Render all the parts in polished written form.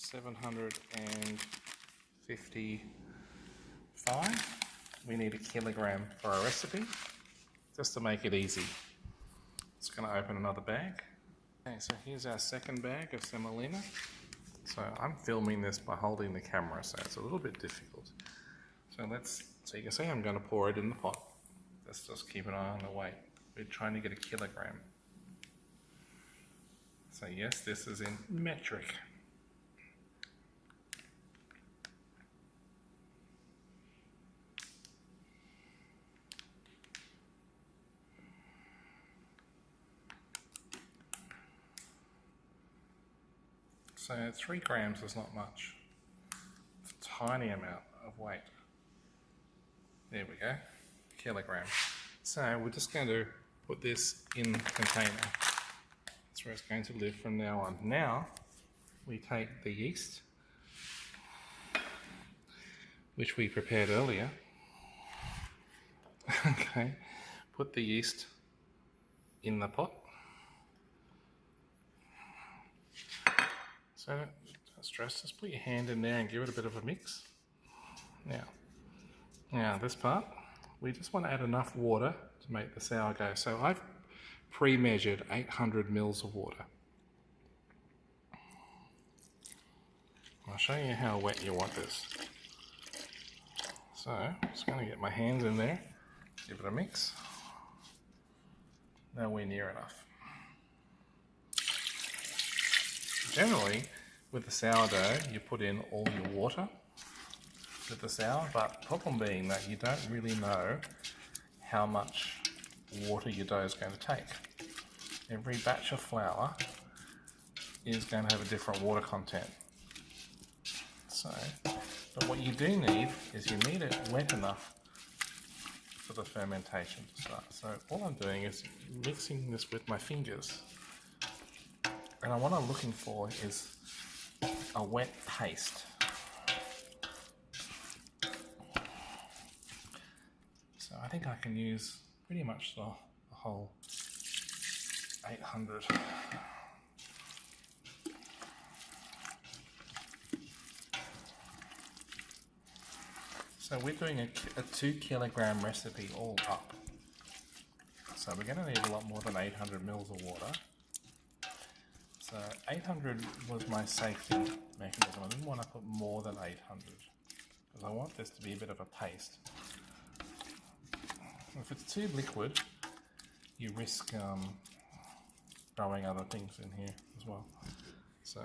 755. We need 1 kilogram for our recipe, just to make it easy. Just going to open another bag. Okay, so here's our second bag of semolina. So I'm filming this by holding the camera, so it's a little bit difficult. So you can see I'm going to pour it in the pot. Let's just keep an eye on the weight. We're trying to get 1 kilogram. So yes, this is in metric. So 3 grams is not much. It's a tiny amount of weight. There we go, 1 kilogram. So we're just going to put this in the container. That's where it's going to live from now on. Now we take the yeast, which we prepared earlier. Okay, put the yeast in the pot. So don't stress, just put your hand in there and give it a bit of a mix. Now this part, we just want to add enough water to make the sourdough. So I've pre-measured 800 mils of water. I'll show you how wet you want this. So I'm just going to get my hands in there, give it a mix. Nowhere near enough. Generally, with the sourdough, you put in all your water with the sour, but the problem being that you don't really know how much water your dough is going to take. Every batch of flour is going to have a different water content. So, but what you do need is you need it wet enough for the fermentation to start. So all I'm doing is mixing this with my fingers. And what I'm looking for is a wet paste. So I think I can use pretty much the whole 800. So we're doing a 2 kilogram recipe all up. So we're going to need a lot more than 800 mils of water. So 800 was my safety mechanism. I didn't want to put more than 800 because I want this to be a bit of a paste. If it's too liquid, you risk throwing other things in here as well. So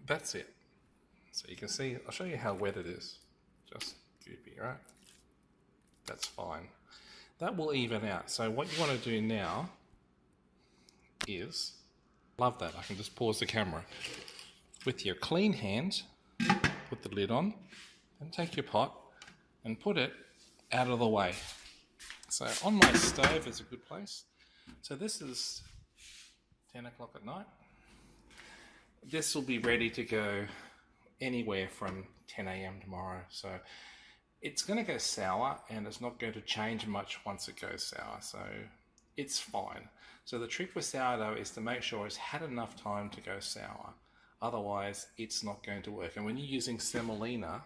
that's it. So you can see, I'll show you how wet it is. Just goopy, right? That's fine. That will even out. So what you want to do now is, love that, I can just pause the camera. With your clean hand, put the lid on, and take your pot and put it out of the way. So on my stove is a good place. So this is 10 o'clock at night. This will be ready to go anywhere from 10 a.m. tomorrow. So it's going to go sour and it's not going to change much once it goes sour. So it's fine. So the trick with sourdough is to make sure it's had enough time to go sour. Otherwise, it's not going to work. And when you're using semolina,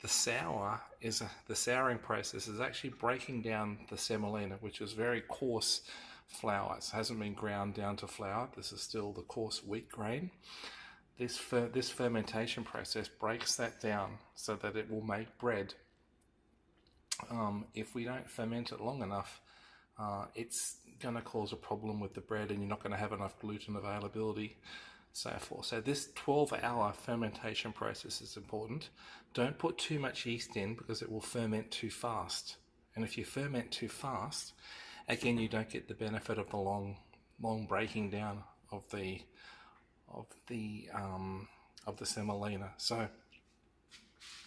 the souring process is actually breaking down the semolina, which is very coarse flour. It hasn't been ground down to flour. This is still the coarse wheat grain. This fermentation process breaks that down so that it will make bread. If we don't ferment it long enough, it's going to cause a problem with the bread and you're not going to have enough gluten availability, so forth. So this 12-hour fermentation process is important. Don't put too much yeast in because it will ferment too fast. And if you ferment too fast, again, you don't get the benefit of the long breaking down of the semolina. So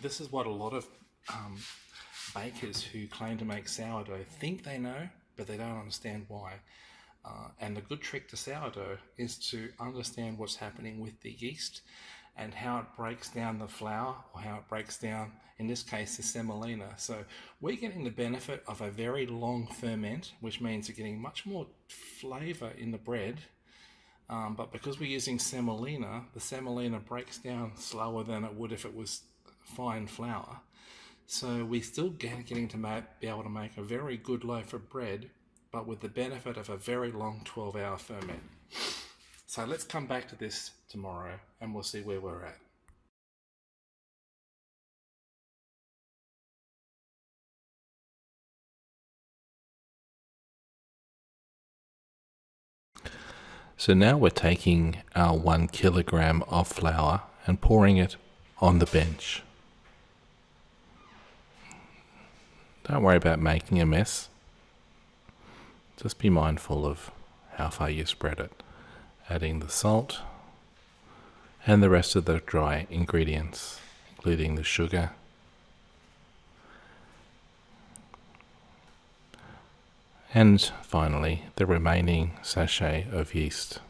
this is what a lot of bakers who claim to make sourdough think they know, but they don't understand why. And the good trick to sourdough is to understand what's happening with the yeast and how it breaks down the flour, or how it breaks down, in this case, the semolina. So we're getting the benefit of a very long ferment, which means you're getting much more flavour in the bread But because we're using semolina, the semolina breaks down slower than it would if it was fine flour. So we're still getting to be able to make a very good loaf of bread, but with the benefit of a very long 12-hour ferment. So let's come back to this tomorrow and we'll see where we're at. So now we're taking our 1 kilogram of flour and pouring it on the bench. Don't worry about making a mess. Just be mindful of how far you spread it. Adding the salt and the rest of the dry ingredients, including the sugar, and finally the remaining sachet of yeast.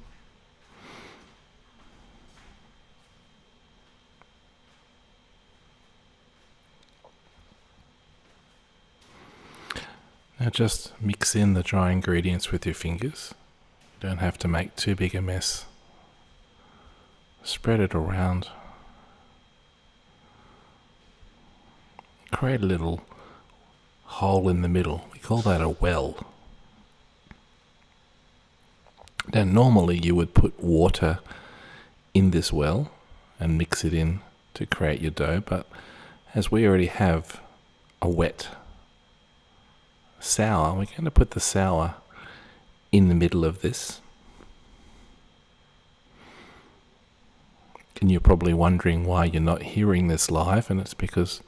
Now just mix in the dry ingredients with your fingers. You don't have to make too big a mess. Spread it around. Create a little hole in the middle. We call that a well. Now normally you would put water in this well and mix it in to create your dough, but as we already have a wet sour, we're going to put the sour in the middle of this. And you're probably wondering why you're not hearing this live, and it's because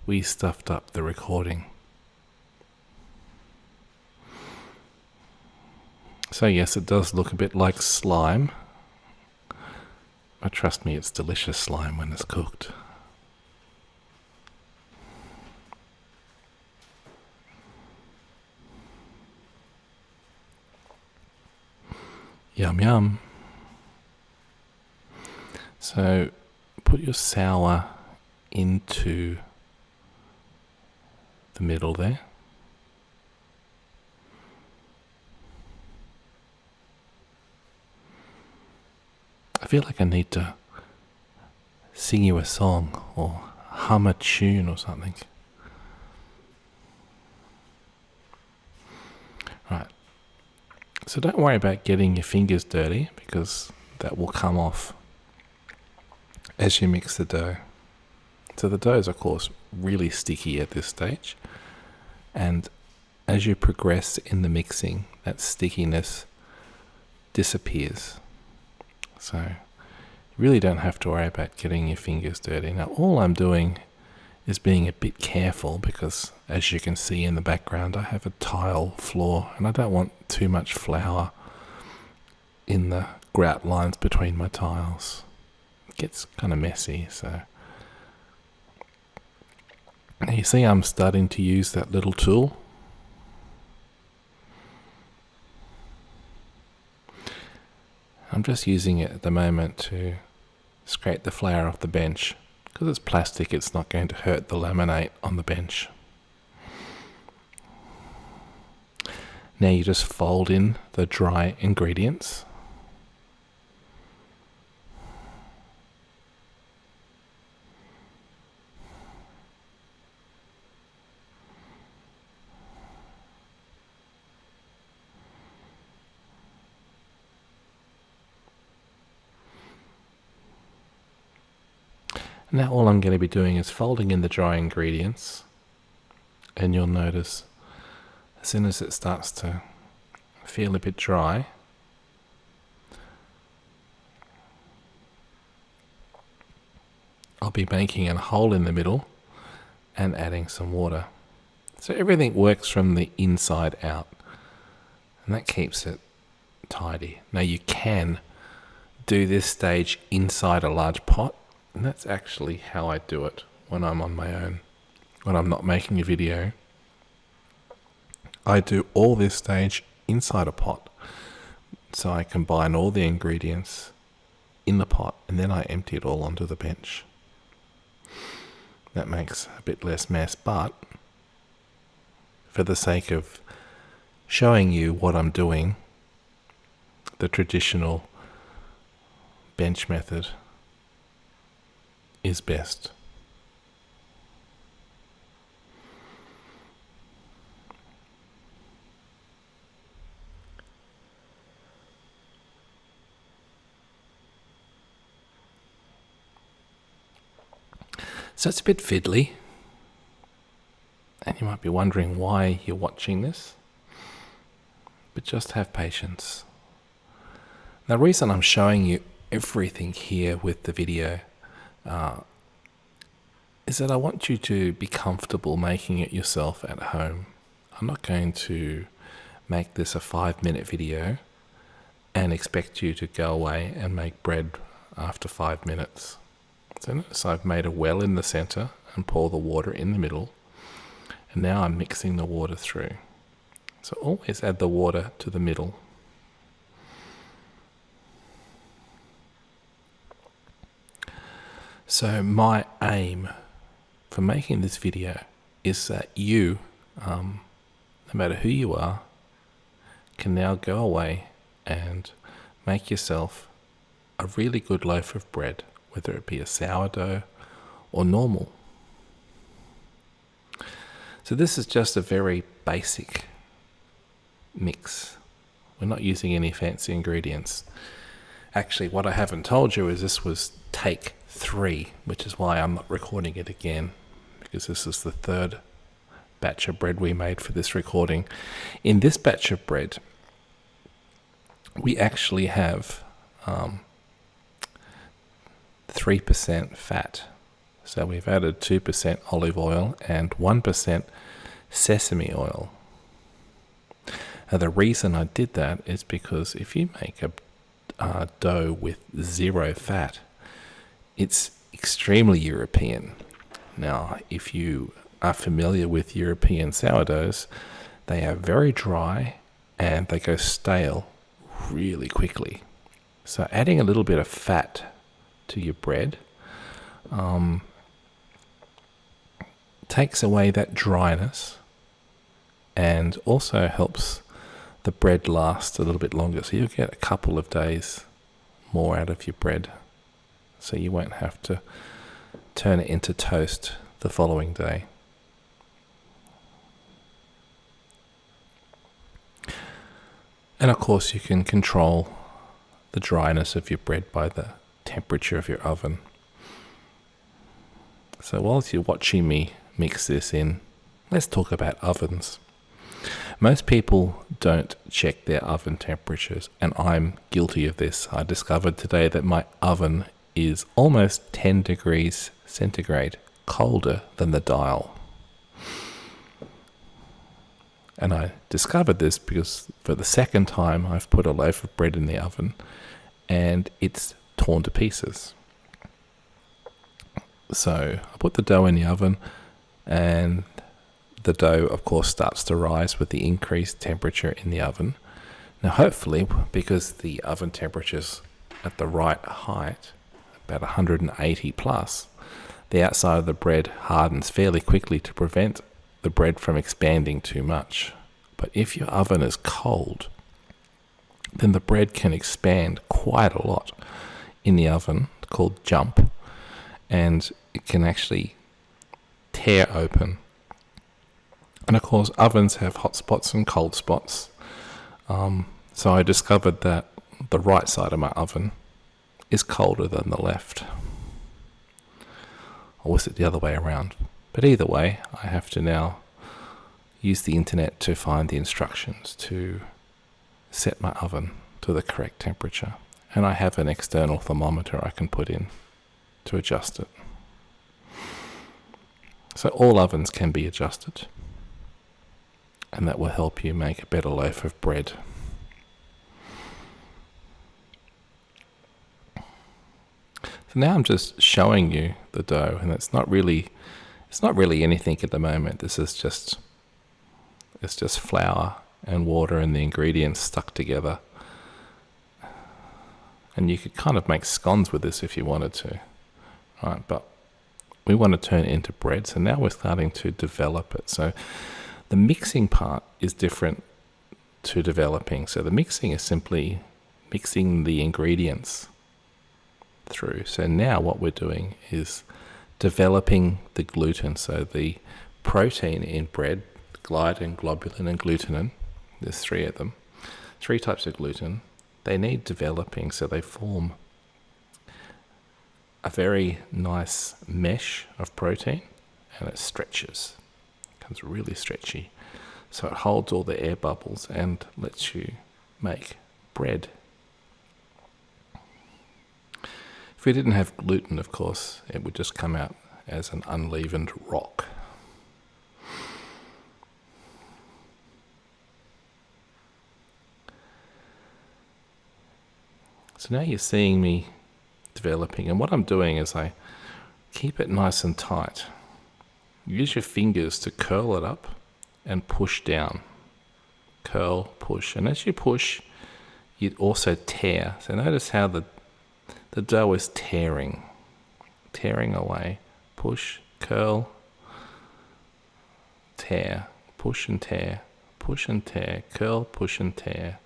we stuffed up the recording. So yes, it does look a bit like slime, but trust me, it's delicious slime when it's cooked. Yum yum. So put your sour into the middle there. I feel like I need to sing you a song or hum a tune or something. Right. So don't worry about getting your fingers dirty, because that will come off as you mix the dough. So the dough is of course really sticky at this stage, and as you progress in the mixing, that stickiness disappears. So you really don't have to worry about getting your fingers dirty. Now all I'm doing is being a bit careful, because as you can see in the background I have a tile floor and I don't want too much flour in the grout lines between my tiles. It gets kind of messy. So now you see I'm starting to use that little tool. I'm just using it at the moment to scrape the flour off the bench. Because it's plastic, it's not going to hurt the laminate on the bench. Now you just fold in the dry ingredients. Now all I'm going to be doing is folding in the dry ingredients, and you'll notice as soon as it starts to feel a bit dry, I'll be making a hole in the middle and adding some water. So everything works from the inside out, and that keeps it tidy. Now you can do this stage inside a large pot, and that's actually how I do it when I'm on my own. When I'm not making a video, I do all this stage inside a pot. So I combine all the ingredients in the pot, and then I empty it all onto the bench. That makes a bit less mess, but for the sake of showing you what I'm doing, the traditional bench method is best. So it's a bit fiddly, and you might be wondering why you're watching this, but just have patience. The reason I'm showing you everything here with the video is that I want you to be comfortable making it yourself at home. I'm not going to make this a 5-minute video and expect you to go away and make bread after 5 minutes. So notice I've made a well in the center and pour the water in the middle, and now I'm mixing the water through. So always add the water to the middle. So my aim for making this video is that you, no matter who you are, can now go away and make yourself a really good loaf of bread, whether it be a sourdough or normal. So this is just a very basic mix. We're not using any fancy ingredients. Actually, what I haven't told you is this was take 3, which is why I'm not recording it again, because this is the 3rd batch of bread we made for this recording. In this batch of bread, we actually have 3% fat. So we've added 2% olive oil and 1% sesame oil. Now the reason I did that is because if you make a dough with 0 fat, it's extremely European. Now, if you are familiar with European sourdoughs, they are very dry and they go stale really quickly. So adding a little bit of fat to your bread takes away that dryness and also helps the bread last a little bit longer. So you'll get a couple of days more out of your bread. So you won't have to turn it into toast the following day. And of course you can control the dryness of your bread by the temperature of your oven. So whilst you're watching me mix this in, let's talk about ovens. Most people don't check their oven temperatures, and I'm guilty of this. I discovered today that my oven is almost 10 degrees centigrade colder than the dial. And I discovered this because for the second time I've put a loaf of bread in the oven and it's torn to pieces. So I put the dough in the oven, and the dough of course starts to rise with the increased temperature in the oven. Now hopefully, because the oven temperature's at the right height, about 180 plus, the outside of the bread hardens fairly quickly to prevent the bread from expanding too much. But if your oven is cold, then the bread can expand quite a lot in the oven, called jump, and it can actually tear open. And of course ovens have hot spots and cold spots, so I discovered that the right side of my oven is colder than the left. Or was it the other way around? But either way, I have to now use the internet to find the instructions to set my oven to the correct temperature. And I have an external thermometer I can put in to adjust it. So all ovens can be adjusted, and that will help you make a better loaf of bread. So now I'm just showing you the dough, and it's not really anything at the moment. This is just, it's just flour and water and the ingredients stuck together. And you could kind of make scones with this if you wanted to, right? But we want to turn it into bread, so now we're starting to develop it. So the mixing part is different to developing. So the mixing is simply mixing the ingredients through. So now what we're doing is developing the gluten. So the protein in bread, gliadin, globulin, and glutenin, there's 3 of them, 3 types of gluten, they need developing so they form a very nice mesh of protein, and it stretches, becomes really stretchy. So it holds all the air bubbles and lets you make bread. If we didn't have gluten, of course, it would just come out as an unleavened rock. So now you're seeing me developing, and what I'm doing is I keep it nice and tight. Use your fingers to curl it up and push down. Curl, push, and as you push, you also tear. So notice how the dough is tearing away. Push, curl, tear, push and tear, curl, push and tear.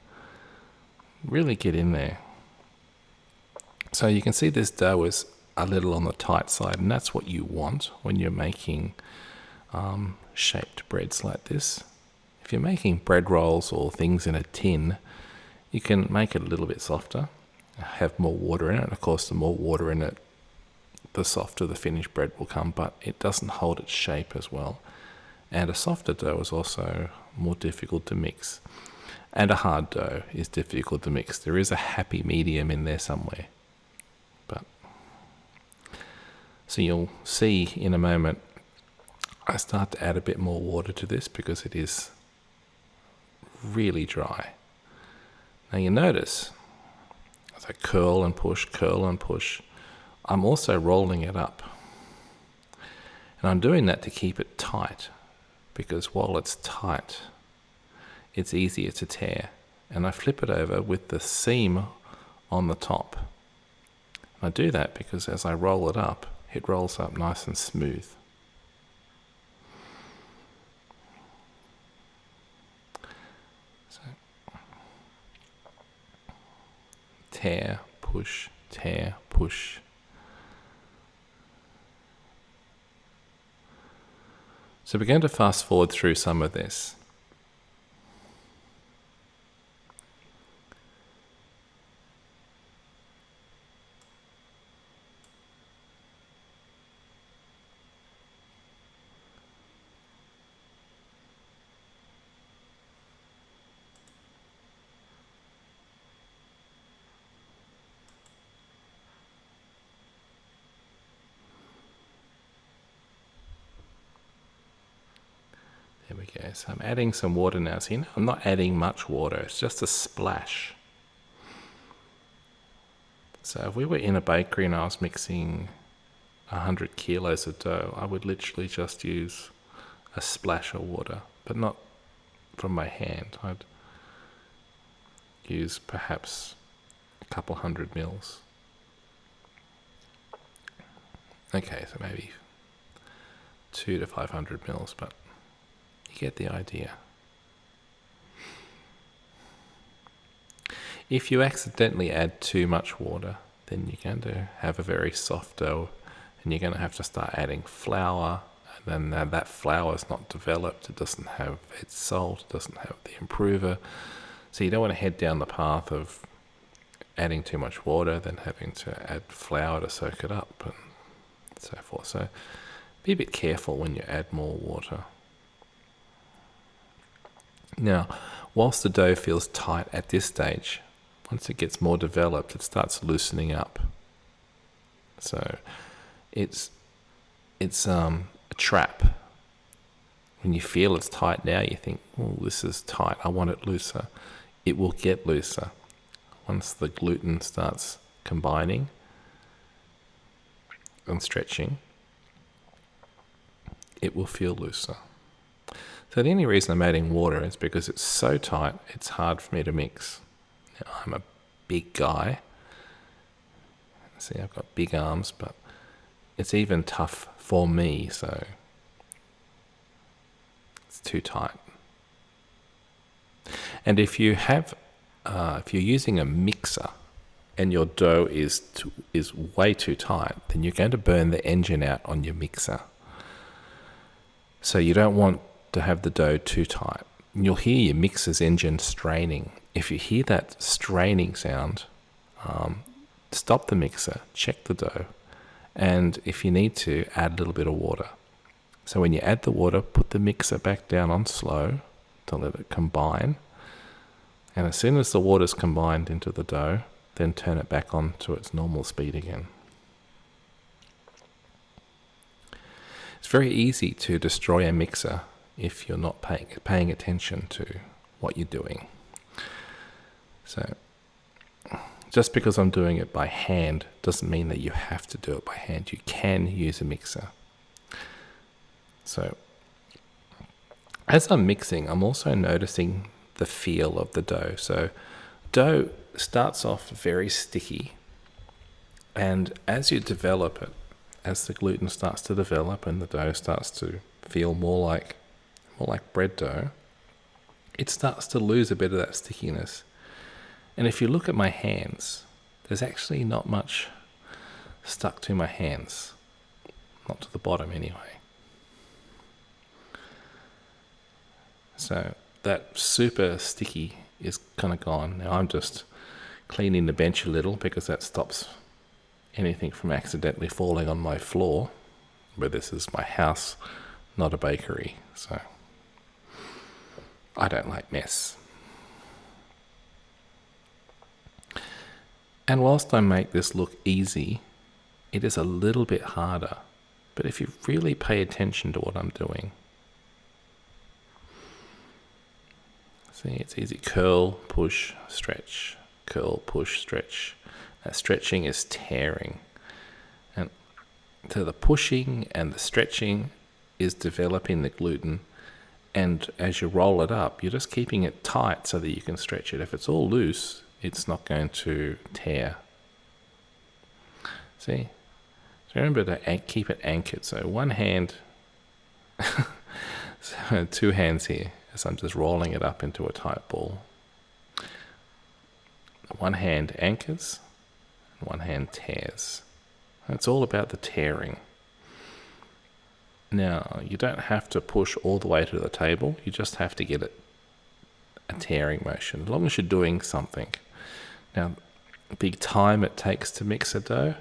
Really get in there. So you can see this dough is a little on the tight side, and that's what you want when you're making shaped breads like this. If you're making bread rolls or things in a tin, you can make it a little bit softer, have more water in it. Of course, the more water in it, the softer the finished bread will come, but it doesn't hold its shape as well. And a softer dough is also more difficult to mix. And a hard dough is difficult to mix. There is a happy medium in there somewhere. So you'll see in a moment, I start to add a bit more water to this because it is really dry. Now you notice, as I curl and push, I'm also rolling it up. And I'm doing that to keep it tight, because while it's tight, it's easier to tear. And I flip it over with the seam on the top. I do that because as I roll it up, it rolls up nice and smooth. So, tear, push, tear, push. So we're going to fast forward through some of this. There we go. So I'm adding some water now. So I'm not adding much water. It's just a splash. So if we were in a bakery and I was mixing 100 kilos of dough, I would literally just use a splash of water, but not from my hand. I'd use perhaps a couple 100 mils. Okay, so maybe 200 to 500 mils, but you get the idea. If you accidentally add too much water, then you're going to have a very soft dough, and you're going to have to start adding flour, and then that flour is not developed, it doesn't have its salt, it doesn't have the improver. So you don't want to head down the path of adding too much water, then having to add flour to soak it up, and so forth. So be a bit careful when you add more water. Now, whilst the dough feels tight at this stage, once it gets more developed, it starts loosening up. So it's a trap. When you feel it's tight now, you think, oh, this is tight, I want it looser. It will get looser. Once the gluten starts combining and stretching, it will feel looser. So the only reason I'm adding water is because it's so tight, it's hard for me to mix. Now, I'm a big guy. See, I've got big arms, but it's even tough for me, so it's too tight. And if you have if you're using a mixer and your dough is way too tight, then you're going to burn the engine out on your mixer. So you don't want to have the dough too tight. And you'll hear your mixer's engine straining. If you hear that straining sound, stop the mixer, check the dough, and if you need to, add a little bit of water. So when you add the water, put the mixer back down on slow to let it combine. And as soon as the water's combined into the dough, then turn it back on to its normal speed again. It's very easy to destroy a mixer if you're not paying attention to what you're doing. So just because I'm doing it by hand doesn't mean that you have to do it by hand. You can use a mixer. So as I'm mixing, I'm also noticing the feel of the dough. So dough starts off very sticky, and as you develop it, as the gluten starts to develop and the dough starts to feel more like bread dough, it starts to lose a bit of that stickiness. And if you look at my hands, there's actually not much stuck to my hands, not to the bottom anyway. So that super sticky is kind of gone. Now I'm just cleaning the bench a little because that stops anything from accidentally falling on my floor. But this is my house, not a bakery, so I don't like mess. And whilst I make this look easy, it is a little bit harder. But if you really pay attention to what I'm doing, see, it's easy. Curl, push, stretch. Curl, push, stretch. That stretching is tearing. And so the pushing and the stretching is developing the gluten. And as you roll it up, you're just keeping it tight so that you can stretch it. If it's all loose, it's not going to tear. See? So remember to keep it anchored. So one hand, so two hands here, as I'm just rolling it up into a tight ball. One hand anchors, and one hand tears. It's all about the tearing. Now, you don't have to push all the way to the table. You just have to get it a tearing motion, as long as you're doing something. Now, the time it takes to mix a dough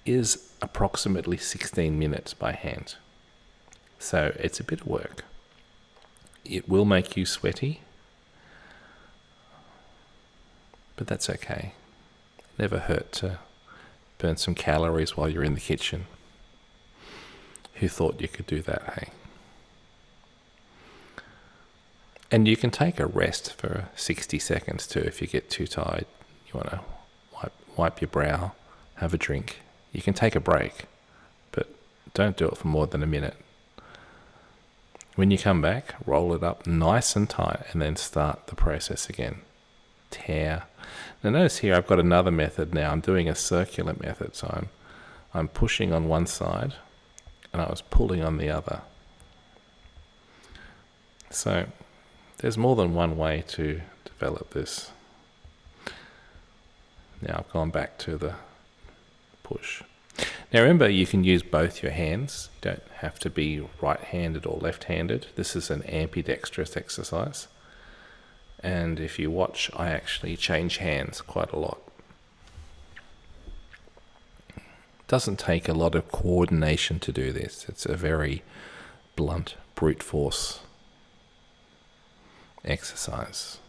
is approximately 16 minutes by hand. So it's a bit of work. It will make you sweaty, but that's okay. Never hurt to burn some calories while you're in the kitchen. Who thought you could do that, hey? And you can take a rest for 60 seconds too if you get too tired. You want to wipe your brow, have a drink. You can take a break, but don't do it for more than a minute. When you come back, roll it up nice and tight and then start the process again. Tear. Now notice here I've got another method now. I'm doing a circular method. So I'm pushing on one side and I was pulling on the other. So there's more than one way to develop this. Now I've gone back to the push. Now remember, you can use both your hands. You don't have to be right-handed or left-handed. This is an ambidextrous exercise. And if you watch, I actually change hands quite a lot. It doesn't take a lot of coordination to do this. It's a very blunt, brute force exercise.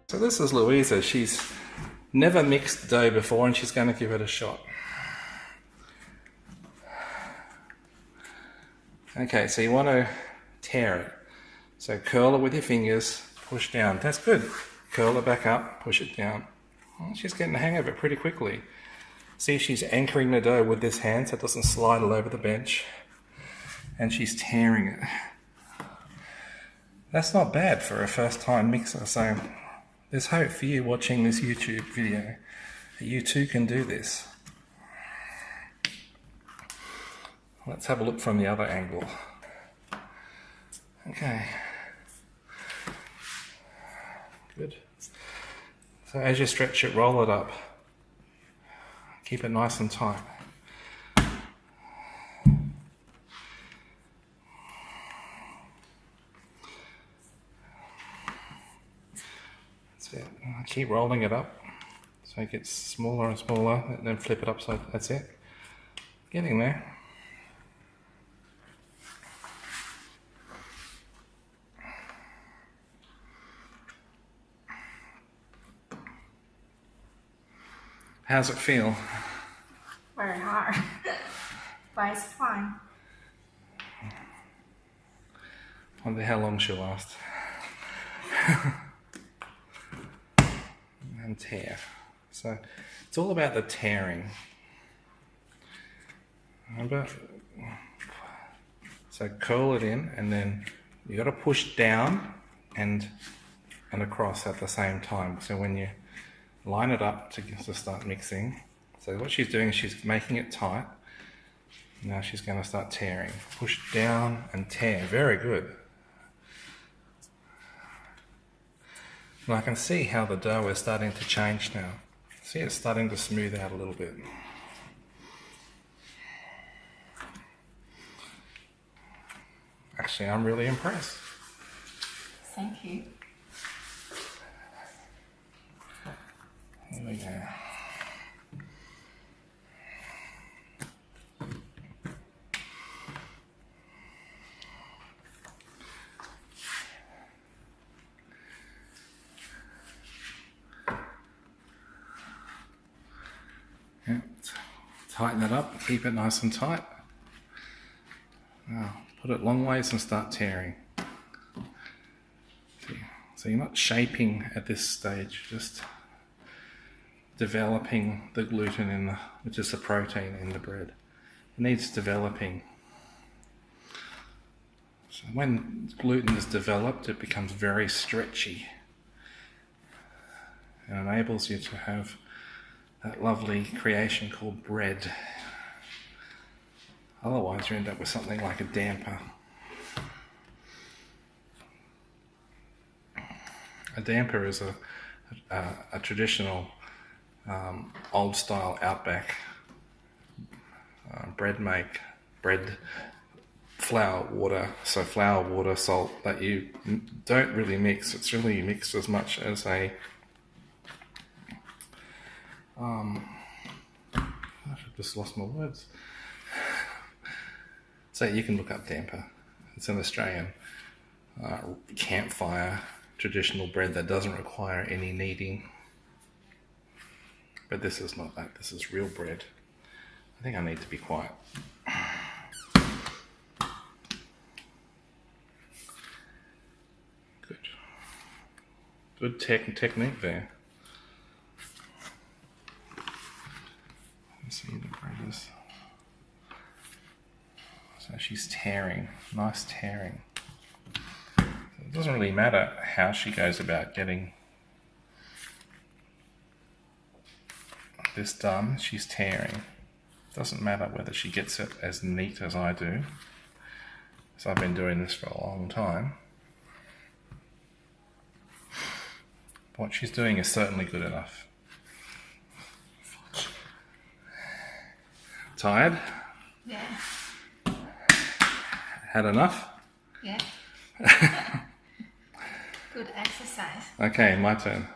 So this is Louisa. She's never mixed dough before and she's going to give it a shot. Okay, so you want to tear it. So curl it with your fingers, push down. That's good. Curl it back up, push it down. Well, she's getting the hang of it pretty quickly. See, she's anchoring the dough with this hand so it doesn't slide all over the bench. And she's tearing it. That's not bad for a first time mixer, so there's hope for you watching this YouTube video. You too can do this. Let's have a look from the other angle. Okay. Good. So as you stretch it, roll it up. Keep it nice and tight. That's it. Keep rolling it up so it gets smaller and smaller, and then flip it up, so that's it. Getting there. How's it feel? Very hard, but it's fine. Wonder how long she'll last. And tear. So it's all about the tearing. So curl it in, and then you got to push down and across at the same time. So when you line it up to start mixing. So what she's doing is she's making it tight. Now she's going to start tearing. Push down and tear. Very good. And I can see how the dough is starting to change now. See, it's starting to smooth out a little bit. Actually, I'm really impressed. Thank you. Here we go. Yeah, tighten it up, keep it nice and tight. Now, put it long ways and start tearing. So you're not shaping at this stage, just developing the gluten which is the protein in the bread. It needs developing. So when gluten is developed, it becomes very stretchy and enables you to have that lovely creation called bread. Otherwise you end up with something like a damper. A damper is a traditional old style outback bread flour, water, so flour, water, salt that you don't really mix. It's really mixed as much as a I've just lost my words. So you can look up damper. It's an Australian campfire traditional bread that doesn't require any kneading. But this is not that. This is real bread. I think I need to be quiet. Good. Good technique there. Let's see the bread is. So she's tearing. Nice tearing. So it doesn't really matter how she goes about getting this done. She's tearing. Doesn't matter whether she gets it as neat as I do, because I've been doing this for a long time. What she's doing is certainly good enough. Tired? Yeah. Had enough? Yeah. Good exercise. Okay, my turn.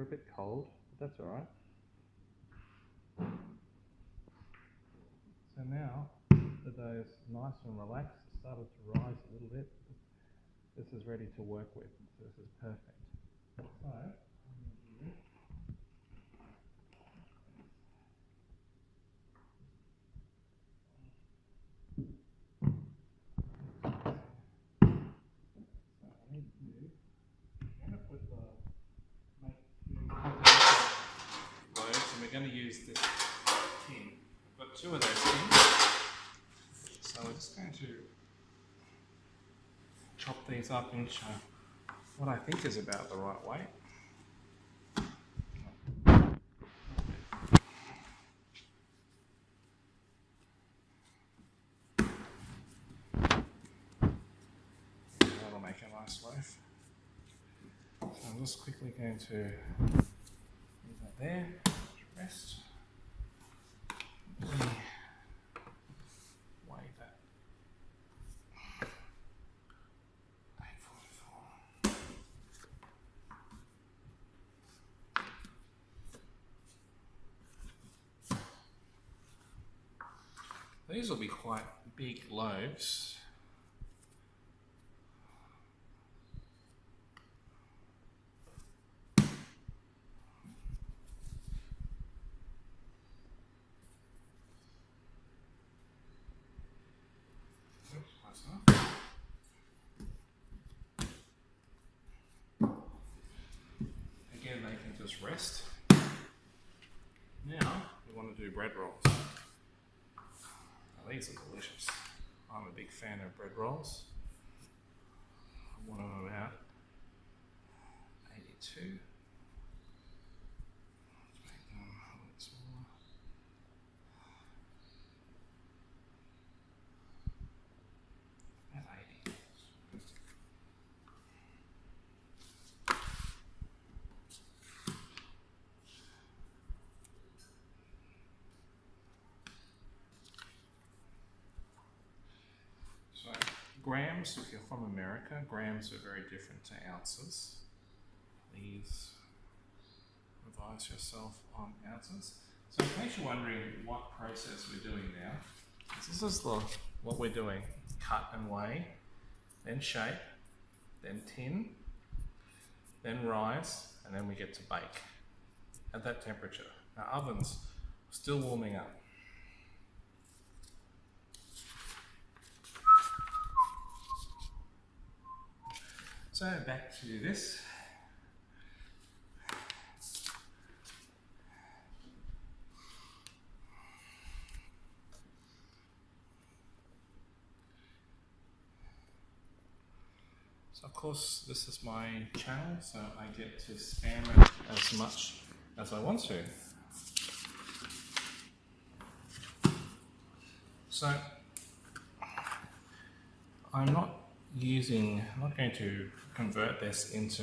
they're a bit cold, but that's alright. So now the dough is nice and relaxed, started to rise a little bit. This is ready to work with, so this is perfect. So, I'm going to do and we're going to use this tin. I've got 2 of those tins, so we're just going to chop these up into what I think is about the right weight. That'll make a nice loaf. So I'm just quickly going to leave that there, rest. Weigh that. 844. These will be quite big loaves. Again, they can just rest. Now, we want to do bread rolls. Now, these are delicious. I'm a big fan of bread rolls. I want them about 82. Let's make them a little smaller. About 80. So, grams, if you're from America, grams are very different to ounces. Please revise yourself on ounces. So in case you're wondering what process we're doing now, this is what we're doing. Cut and weigh, then shape, then tin, then rise, and then we get to bake at that temperature. Our oven's still warming up. So back to this. So of course this is my channel, so I get to spam it as much as I want to. So I'm not going to convert this into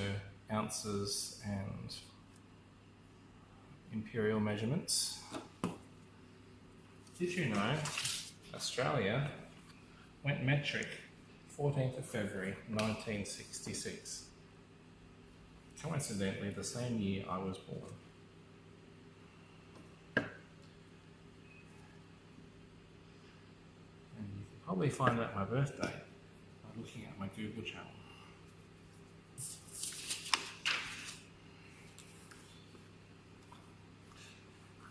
ounces and imperial measurements. Did you know Australia went metric 14th of February 1966? Coincidentally, the same year I was born. And you can probably find out my birthday by looking at my Google channel.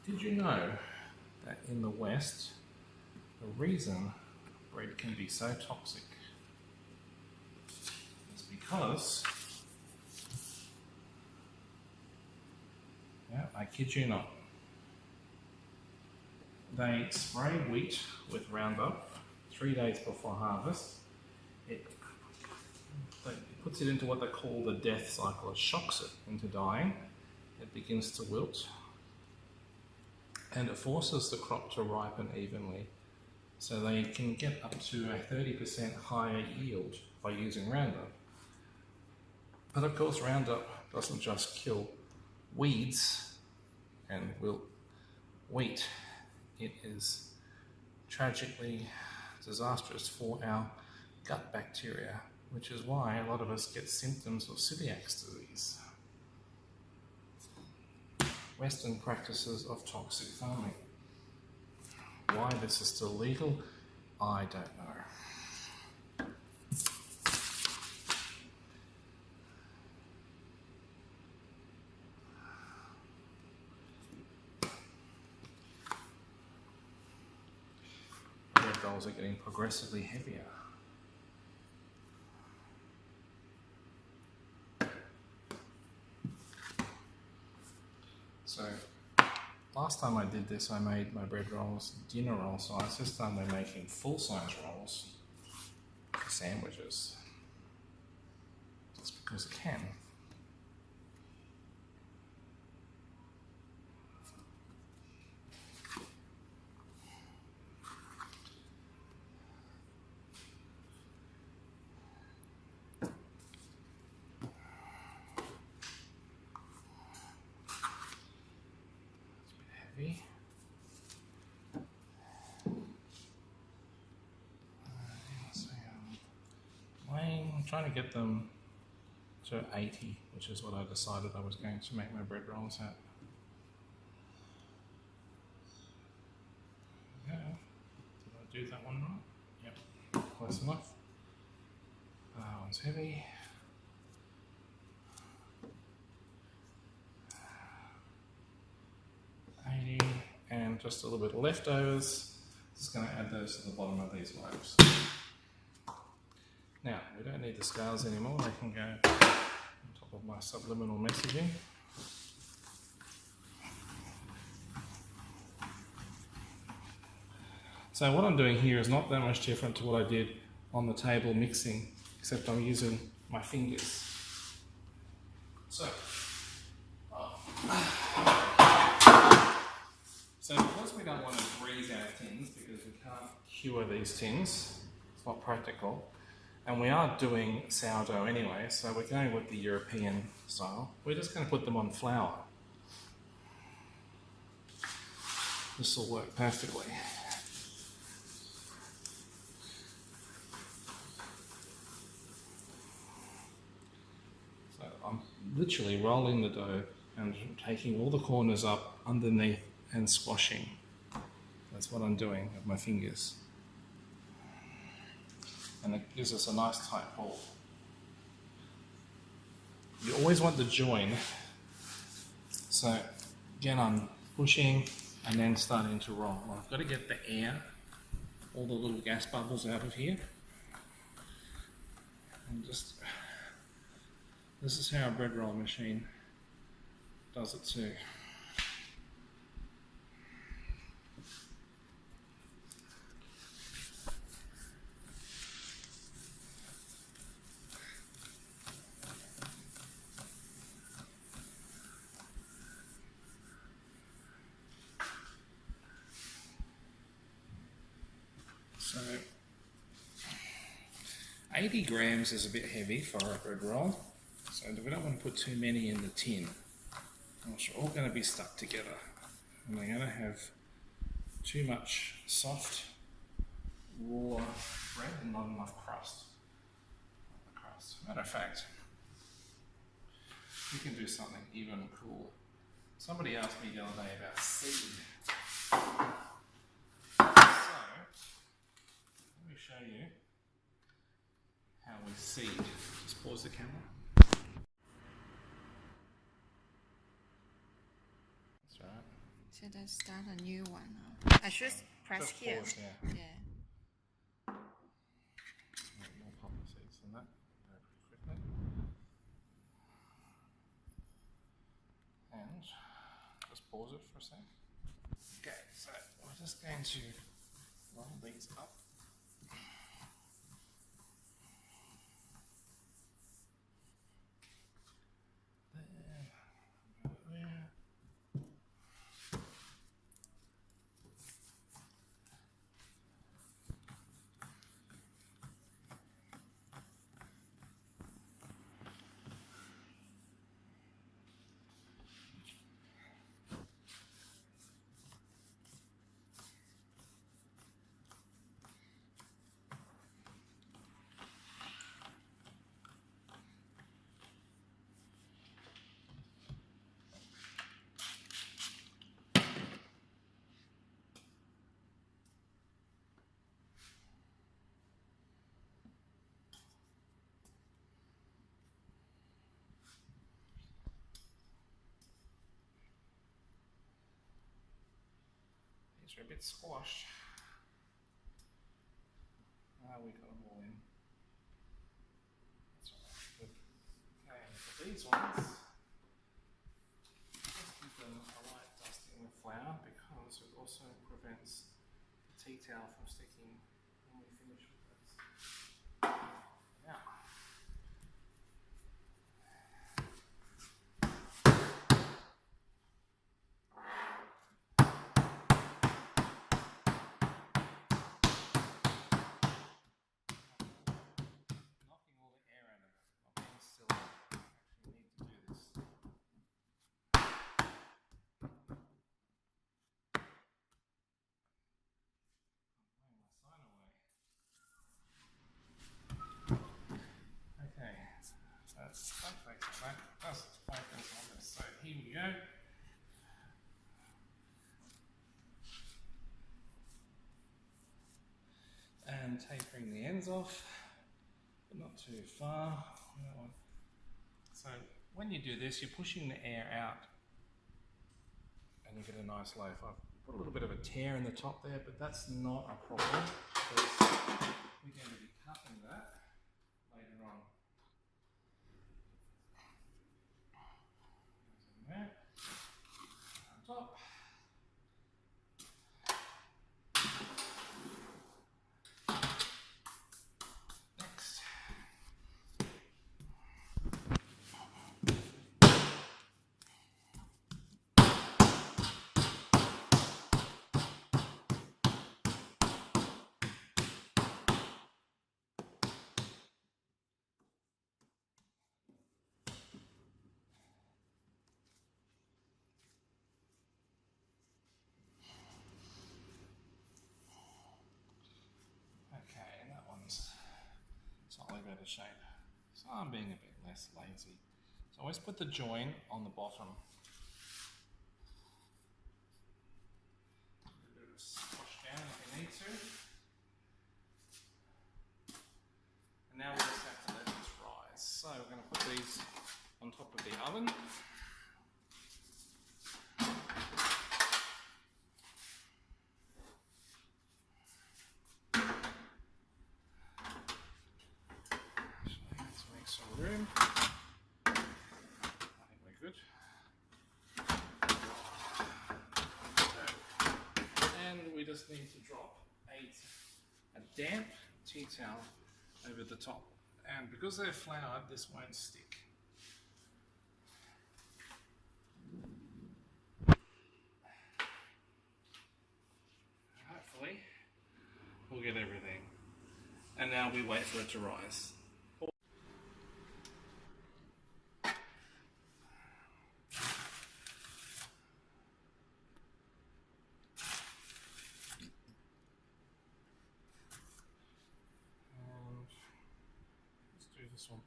Did you know that in the West, the reason bread can be so toxic is because, yeah, I kid you not, they spray wheat with Roundup 3 days before harvest. It puts it into what they call the death cycle. It shocks it into dying. It begins to wilt. And it forces the crop to ripen evenly. So they can get up to a 30% higher yield by using Roundup. But of course Roundup doesn't just kill weeds and wilt wheat. It is tragically disastrous for our gut bacteria, which is why a lot of us get symptoms of celiac disease. Western practices of toxic farming. Why this is still legal, I don't know. Bread rolls are getting progressively heavier. So, last time I did this, I made my bread rolls dinner roll size. This time we're making full-size rolls for sandwiches. Just because I can. Heavy. I'm trying to get them to 80, which is what I decided I was going to make my bread rolls at. Yeah. Did I do that one right? Yep. Close enough. That one's heavy. And just a little bit of leftovers. Just going to add those to the bottom of these loaves. Now, we don't need the scales anymore. They can go on top of my subliminal messaging. So what I'm doing here is not that much different to what I did on the table mixing, except I'm using my fingers. So because we don't want to freeze our tins, because we can't cure these tins, it's not practical, and we are doing sourdough anyway, so we're going with the European style. We're just going to put them on flour. This will work perfectly. So I'm literally rolling the dough and taking all the corners up underneath and squashing. That's what I'm doing with my fingers. And it gives us a nice tight ball. You always want the join. So again, I'm pushing and then starting to roll. I've got to get the air, all the little gas bubbles out of here. And just, this is how a bread roll machine does it too. So 80 grams is a bit heavy for a bread roll, so we don't want to put too many in the tin. It's all going to be stuck together, and we're going to have too much soft, raw bread and not enough crust. Matter of fact, we can do something even cooler. Somebody asked me the other day about seed. Let me show you how we seed. Just pause the camera. That's right. Should I start a new one now? I should press Just here. pause, Yeah. More poppy seeds than that. Go pretty quickly. And just pause it for a sec. Okay, so we're just going to roll these up. There. You're a bit squashed. We got them all in. That's alright. Good. Okay, for these ones, just give them a light dusting with flour because it also prevents the tea towel from sticking when we finish with this. Now, knocking all the air out of it, not being silly. Actually need to do this. I'm blowing my sign away. Okay, so don't focus on that. Just focus on this. So here we go. And tapering the ends off, but not too far. So when you do this, you're pushing the air out and you get a nice loaf. I've put a little bit of a tear in the top there, but that's not a problem because we're going to be cutting that later on. There, on top. Next. Okay, and that one's slightly better shape. So I'm being a bit less lazy. So always put the join on the bottom. A bit of a squash down if you need to. And now we just have to let this rise. So we're going to put these on top of the oven. Let's make some room. I think we're good. And we just need to drop a damp tea towel over the top. And because they're floured, this won't stick. Hopefully, we'll get everything. And now we wait for it to rise. And let's do this one.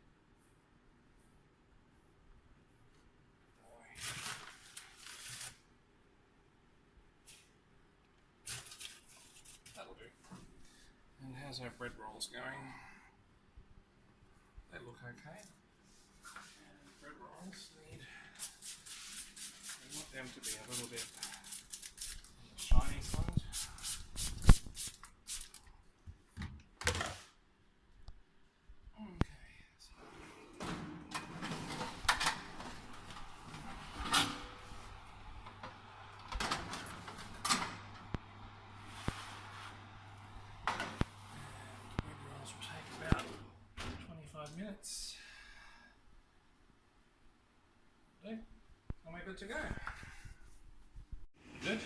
That'll do. And how's our bread rolls going? They look okay. And bread rolls need, we want them to be a little bit on the shiny side. Okay, so bread rolls will take about 25 minutes. Okay, and we're good to go. Good?